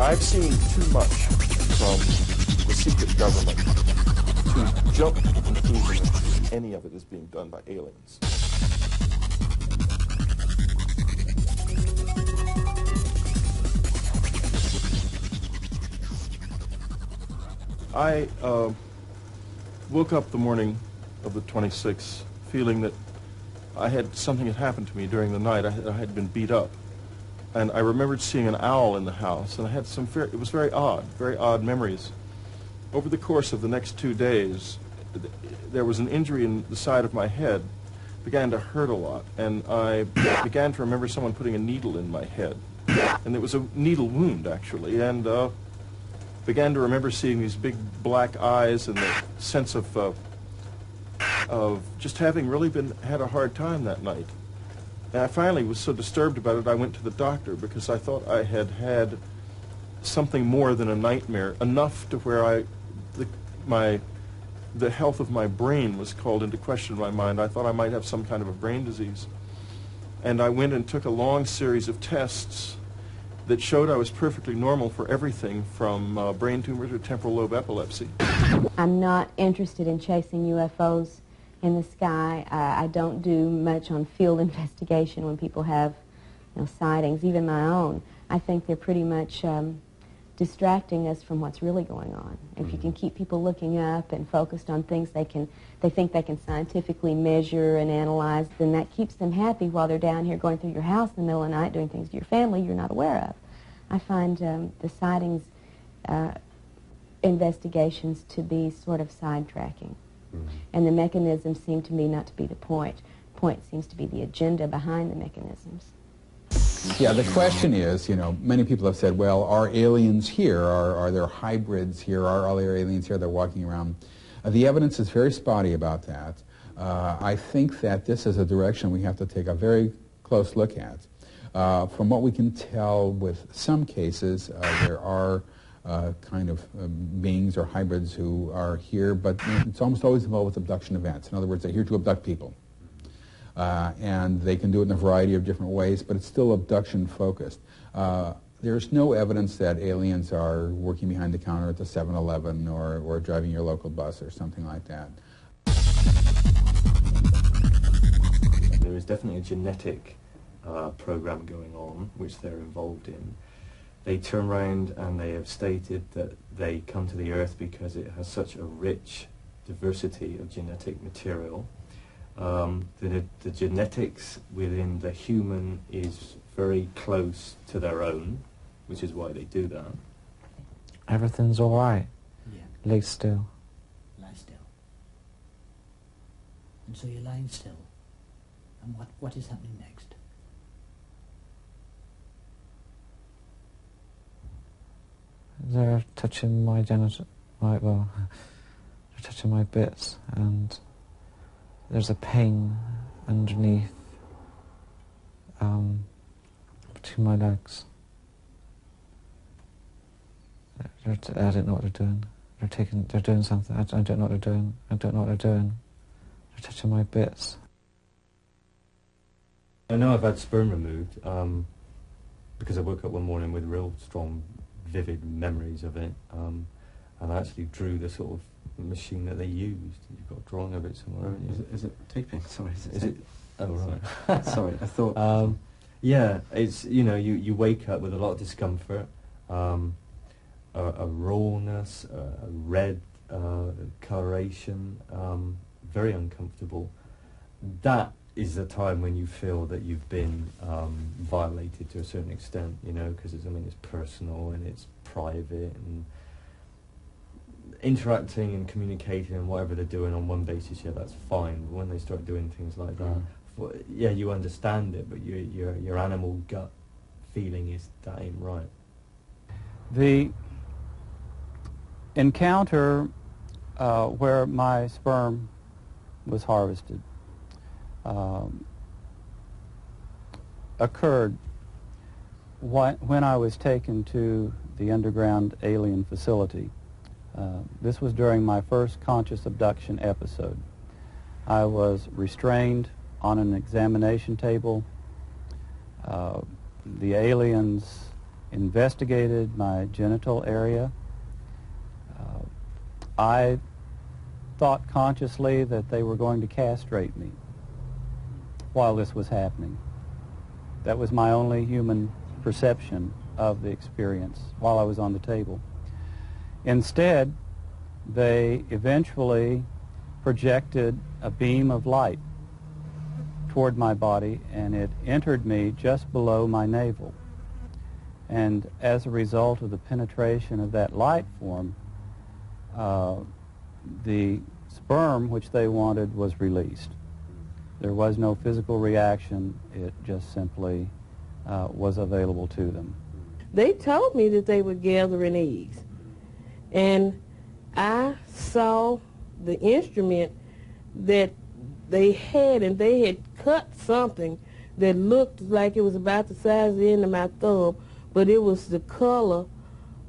I've seen too much from the secret government to jump to the conclusion that any of it is being done by aliens. I woke up the morning of the 26th feeling that something had happened to me during the night. I had been beat up. And I remembered seeing an owl in the house, and I had it was very odd memories. Over the course of the next 2 days, there was an injury in the side of my head, began to hurt a lot, and I began to remember someone putting a needle in my head. And it was a needle wound, actually, and began to remember seeing these big black eyes and the sense of just having really had a hard time that night. And I finally was so disturbed about it, I went to the doctor because I thought I had had something more than a nightmare, enough to where the health of my brain was called into question in my mind. I thought I might have some kind of a brain disease. And I went and took a long series of tests that showed I was perfectly normal for everything from brain tumor to temporal lobe epilepsy. I'm not interested in chasing UFOs in the sky. I don't do much on field investigation when people have sightings, even my own. I think they're pretty much distracting us from what's really going on. If you can keep people looking up and focused on things they think they can scientifically measure and analyze, then that keeps them happy while they're down here going through your house in the middle of the night doing things to your family you're not aware of. I find the sightings investigations to be sort of sidetracking. And the mechanisms seem to me not to be the point. The point seems to be the agenda behind the mechanisms. Yeah, the question is, many people have said, well, are aliens here? Are there hybrids here? Are there aliens here? They're walking around. The evidence is very spotty about that. I think that this is a direction we have to take a very close look at. From what we can tell with some cases, there are kind of beings or hybrids who are here, but it's almost always involved with abduction events. In other words, they're here to abduct people. And they can do it in a variety of different ways, but it's still abduction focused. There's no evidence that aliens are working behind the counter at the 7-Eleven or driving your local bus or something like that. There is definitely a genetic program going on, which they're involved in. They turn around and they have stated that they come to the Earth because it has such a rich diversity of genetic material. The genetics within the human is very close to their own, which is why they do that. Everything's all right. Yeah. Lay still. Lie still. And so you're lying still. And what is happening next? They're touching my they're touching my bits, and there's a pain underneath between my legs. I don't know what they're doing. They're doing something. I don't know what they're doing. I don't know what they're doing. They're touching my bits. I know I've had sperm removed because I woke up one morning with real strong, vivid memories of it, and I actually drew the sort of machine that they used. You've got a drawing of it somewhere, haven't you? Is it taping? Sorry, is it? Oh, right. Sorry, I thought... yeah, it's, you wake up with a lot of discomfort, a rawness, a red coloration, very uncomfortable. That is the time when you feel that you've been violated to a certain extent, because it's personal and it's private, and interacting and communicating and whatever they're doing on one basis, yeah, that's fine. But when they start doing things like that, yeah, you understand it, but your animal gut feeling is that ain't right. The encounter where my sperm was harvested occurred when I was taken to the underground alien facility. This was during my first conscious abduction episode. I was restrained on an examination table. The aliens investigated my genital area. I thought consciously that they were going to castrate me while this was happening. That was my only human perception of the experience while I was on the table. Instead, they eventually projected a beam of light toward my body, and it entered me just below my navel. And as a result of the penetration of that light form, the sperm which they wanted was released. There was no physical reaction. It just simply was available to them. They told me that they were gathering eggs. And I saw the instrument that they had, and they had cut something that looked like it was about the size of the end of my thumb, but it was the color,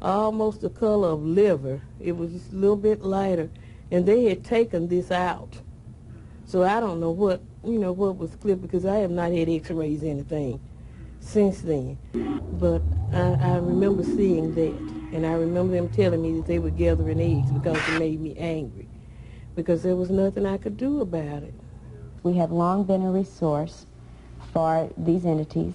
almost the color of liver. It was just a little bit lighter, and they had taken this out. So I don't know what, what was clipped, because I have not had x-rays or anything since then. But I remember seeing that, and I remember them telling me that they were gathering eggs because it made me angry, because there was nothing I could do about it. We have long been a resource for these entities,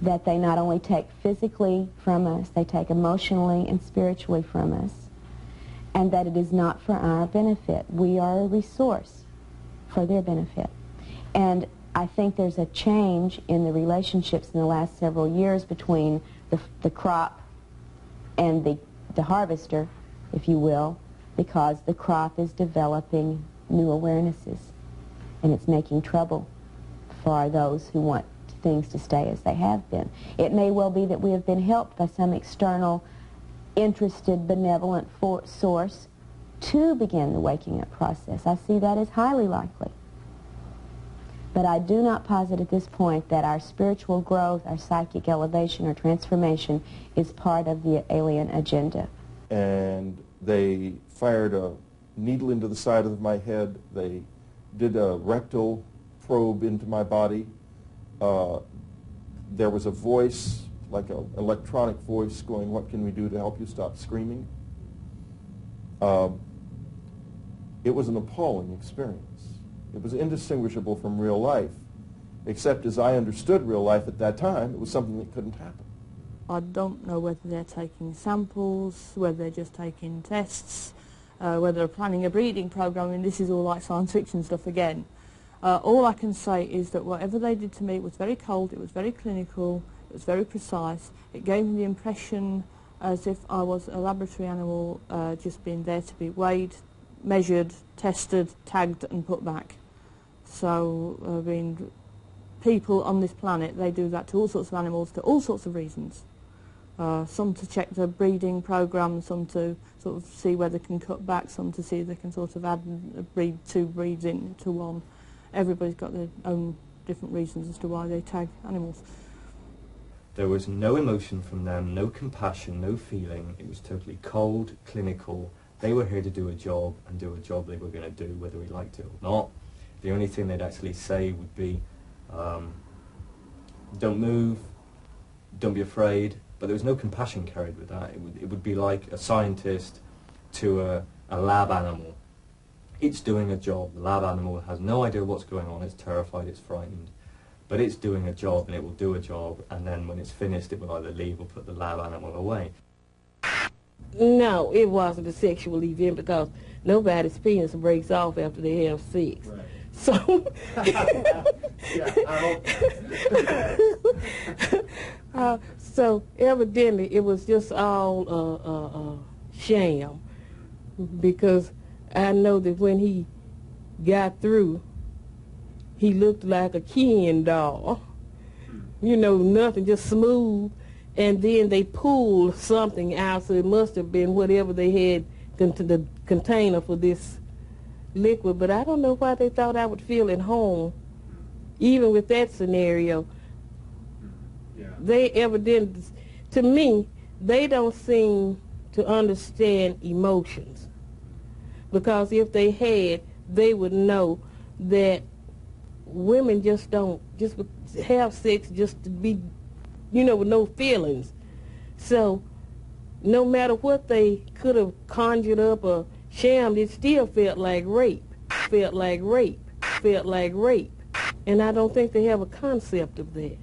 that they not only take physically from us, they take emotionally and spiritually from us, and that it is not for our benefit. We are a resource for their benefit. And I think there's a change in the relationships in the last several years between the crop and the harvester, if you will, because the crop is developing new awarenesses, and it's making trouble for those who want things to stay as they have been. It may well be that we have been helped by some external, interested, benevolent source to begin the waking up process. I see that as highly likely. But I do not posit at this point that our spiritual growth, our psychic elevation or transformation is part of the alien agenda. And they fired a needle into the side of my head. They did a rectal probe into my body. There was a voice, like an electronic voice, going, "What can we do to help you stop screaming?" It was an appalling experience. It was indistinguishable from real life, except as I understood real life at that time, it was something that couldn't happen. I don't know whether they're taking samples, whether they're just taking tests, whether they're planning a breeding program. I mean, this is all like science fiction stuff again. All I can say is that whatever they did to me was very cold, it was very clinical, it was very precise. It gave me the impression as if I was a laboratory animal just being there to be weighed, measured, tested, tagged and put back. So, I mean, people on this planet, they do that to all sorts of animals, for all sorts of reasons. Some to check their breeding program, some to sort of see where they can cut back, some to see if they can sort of add two breeds into one. Everybody's got their own different reasons as to why they tag animals. There was no emotion from them, no compassion, no feeling. It was totally cold, clinical. They were here to do a job, and do a job they were going to do whether we liked it or not. The only thing they'd actually say would be, don't move, don't be afraid. But there was no compassion carried with that. It would be like a scientist to a lab animal. It's doing a job. The lab animal has no idea what's going on. It's terrified, it's frightened. But it's doing a job, and it will do a job, and then when it's finished, it will either leave or put the lab animal away. No, it wasn't a sexual event, because nobody's penis breaks off after they have sex. Right. So, so evidently it was just all sham, because I know that when he got through, he looked like a Ken doll. You know, nothing, just smooth. And then they pulled something out, so it must have been whatever they had the container for this liquid. But I don't know why they thought I would feel at home, even with that scenario. Yeah. They evidently, to me, they don't seem to understand emotions. Because if they had, they would know that women just don't just have sex just to be, you know, with no feelings. So no matter what they could have conjured up or shammed, it still felt like rape, felt like rape, felt like rape. And I don't think they have a concept of that.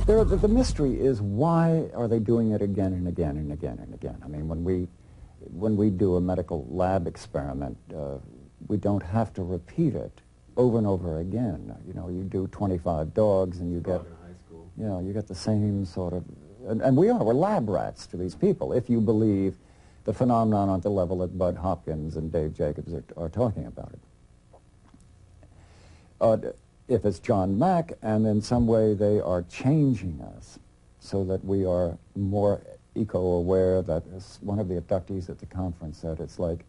The mystery is, why are they doing it again and again and again and again? I mean, when we do a medical lab experiment, we don't have to repeat it over and over again. You know, you do 25 dogs and you get, you know, you get the same sort of, and we're lab rats to these people, if you believe the phenomenon on the level that Bud Hopkins and Dave Jacobs are talking about it. If it's John Mack, and in some way they are changing us so that we are more eco-aware, that, as one of the abductees at the conference said, it's like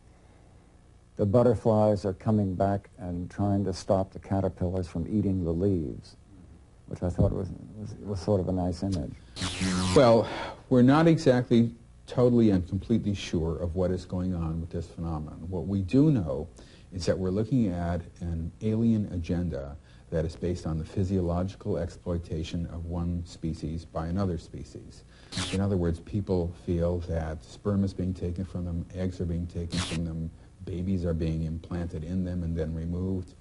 the butterflies are coming back and trying to stop the caterpillars from eating the leaves, which I thought was sort of a nice image. Well, we're not exactly totally and completely sure of what is going on with this phenomenon. What we do know is that we're looking at an alien agenda that is based on the physiological exploitation of one species by another species. In other words, people feel that sperm is being taken from them, eggs are being taken from them, babies are being implanted in them and then removed.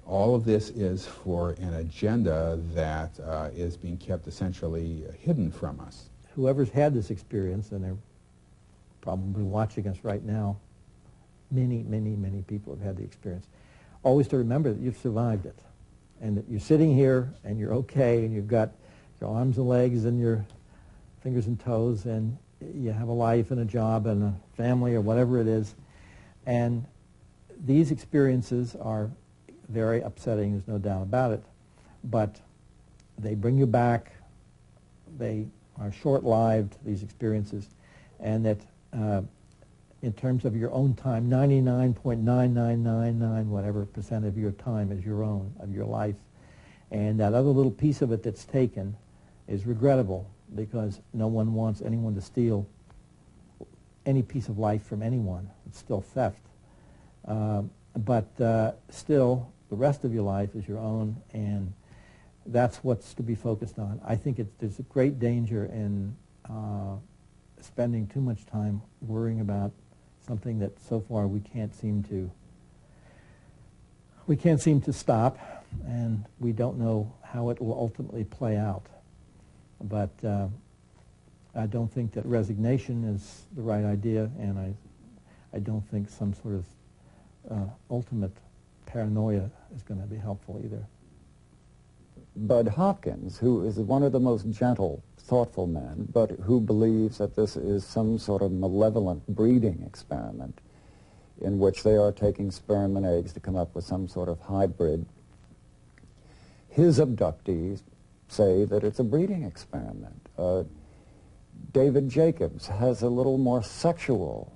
All of this is for an agenda that is being kept essentially hidden from us. Whoever's had this experience, and they're probably watching us right now, many, many, many people have had the experience. Always to remember that you've survived it, and that you're sitting here and you're okay, and you've got your arms and legs and your fingers and toes, and you have a life and a job and a family or whatever it is. And these experiences are very upsetting, there's no doubt about it, but they bring you back. They are short-lived, these experiences, and that in terms of your own time, 99.9999 whatever % of your time is your own, of your life. And that other little piece of it that's taken is regrettable, because no one wants anyone to steal any piece of life from anyone. It's still theft. But still, the rest of your life is your own, and that's what's to be focused on. I think there's a great danger in spending too much time worrying about something that so far we can't seem to stop, and we don't know how it will ultimately play out. But I don't think that resignation is the right idea, and I don't think some sort of ultimate paranoia is going to be helpful either. Bud Hopkins, who is one of the most gentle, thoughtful men, but who believes that this is some sort of malevolent breeding experiment in which they are taking sperm and eggs to come up with some sort of hybrid. His abductees say that it's a breeding experiment. David Jacobs has a little more sexual